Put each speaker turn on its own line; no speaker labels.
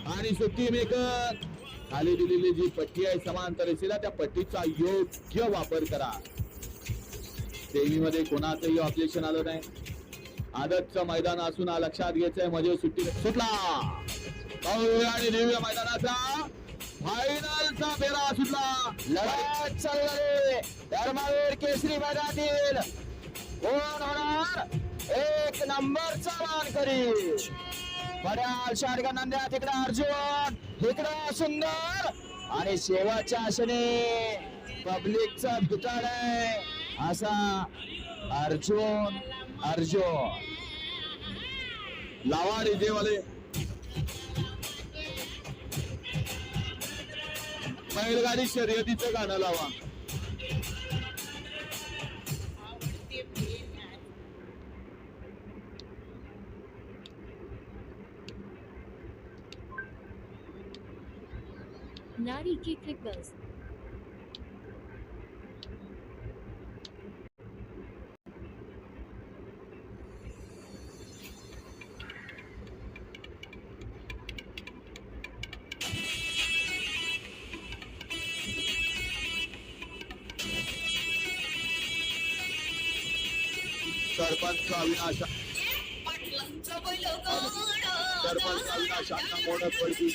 आणि सुट्टी मेकर खाली दिलेली जी पट्टी आहे समांतर रेषेला त्या पट्टीचा योग्य वापर करा. सेमीमध्ये कोणाचंही ऑब्जेक्शन आलं नाही. आदतचं मैदान असून हा लक्षात घ्यायचंय. म्हणजे सुट्टी सुटला आणि दिव्य मैदानाचा फायनलचा फेरा सुटला.
लढत चालू धर्मवीर केसरी मैदानातील कोण होणार एक नंबरचा मानकरी. पड्याल शाडगा नंद्या तिकडे अर्जुन इकडे सुंदर आणि शेवटच्या आशेने पब्लिकचा दुकान आहे असा अर्जुन.
लावा डीजे वाले. बैलगाडी शर्यतीचं गाणं लावा.
नारी की क्रिकबस.
सरपंच अविनाश अण्णा मोडक वळती